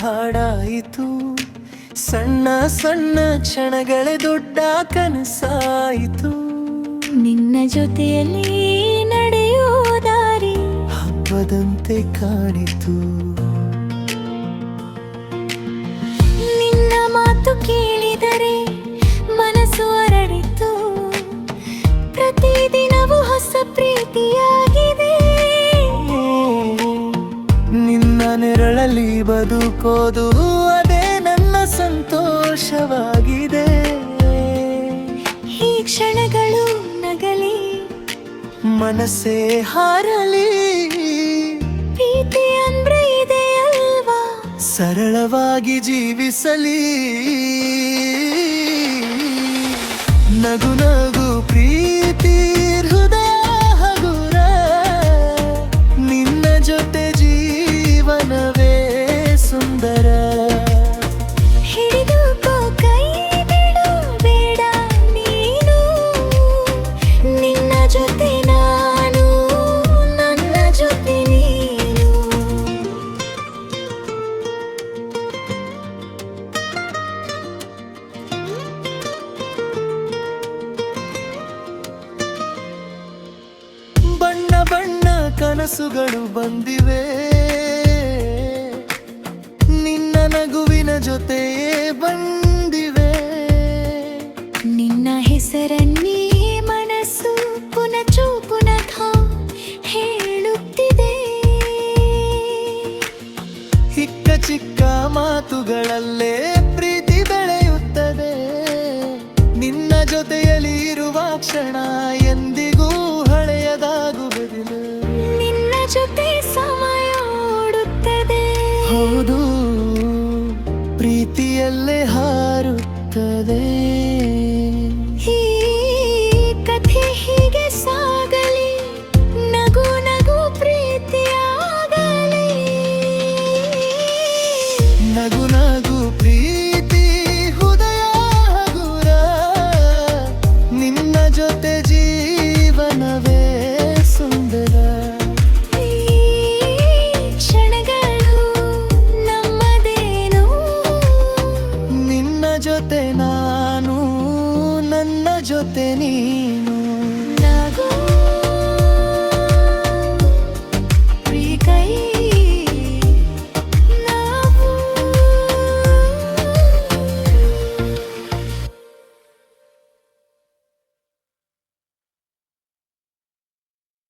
ಹಾಡಾಯಿತು. ಸಣ್ಣ ಸಣ್ಣ ಕ್ಷಣಗಳೇ ದೊಡ್ಡ ಕನಸಾಯಿತು. ನಿನ್ನ ಜೊತೆಯಲ್ಲಿ ನಡೆಯೋ ದಾರಿ ಹಬ್ಬದಂತೆ ಕಾಣಿತು. ನಿನ್ನ ಮಾತು ಕೇಳಿದರೆ ಮನಸ್ಸು ಅರಳಿತು. ಪ್ರತಿದಿನವೂ ಹೊಸ ಪ್ರೀತಿಯಾಗಿದೆ. ನಿನ್ನ ನೆರಳಲ್ಲಿ ಬದುಕೋದು ಅದೇ ನನ್ನ ಸಂತೋಷವಾಗಿದೆ. ಈ ಕ್ಷಣಗಳು ನಗಲಿ, ಮನಸ್ಸೇ ಹಾರಲಿ. ಪ್ರೀತಿ ಅಂದ್ರೆ ಇದೆ ಅಲ್ವಾ, ಸರಳವಾಗಿ ಜೀವಿಸಲಿ. ನಗು ನಗು ಪ್ರೀತಿ ಹೃದಯ ಹಗುರ. ನಿನ್ನ ಜೊತೆ ಜೀವನವೇ ಸುಂದರ. ಹಿಡಿದುಕೋ ಕೈ ಬಿಡು ಬೇಡ ನೀನು. ನಿನ್ನ ಜೊತೆ ನಾನು, ನನ್ನ ಜೊತೆ ನೀನು. ಬಣ್ಣ ಬಣ್ಣ ಕನಸುಗಳು ಬಂದಿವೆ. ನಿನ್ನ ನಗುವಿನ ಜೊತೆಯೇ ಬಂದಿವೆ. ನಿನ್ನ ಹೆಸರನ್ನೇ ಮನಸ್ಸು ಪುನಃ ಹೇಳುತ್ತಿದೆ. ಚಿಕ್ಕ ಚಿಕ್ಕ ಮಾತುಗಳಲ್ಲೇ ಪ್ರೀತಿ ಬೆಳೆಯುತ್ತದೆ. ನಿನ್ನ ಜೊತೆಯಲ್ಲಿ ಇರುವ ಕ್ಷಣ ಎಂದಿಗೂ ಹಳೆಯದಾಗುವುದಿಲ್ಲ. ನಿನ್ನ ಜೊತೆ ಸಮಯ ಓಡುತ್ತದೆ. ಹೌದು, ಪ್ರೀತಿಯಲ್ಲೇ ಹಾರುತ್ತದೆ. ಈ ಕಥೆ ಹೀಗೆ ಸಾಗಲಿ, ನಗು ನಗು ಪ್ರೀತಿಯಾಗಲಿ. ನಗು ನಗು ಪ್ರೀತಿ ಹೃದಯ ಹಗುರ. ನಿನ್ನ ಜೊತೆ ಜೀವನವೇ ಸುಂದರ. ಈ ಕ್ಷಣಗಳು ನಮ್ಮದೇನು. ನಿನ್ನ ಜೊತೆ ನಾನು, ನನ್ನ ಜೊತೆ ನೀ.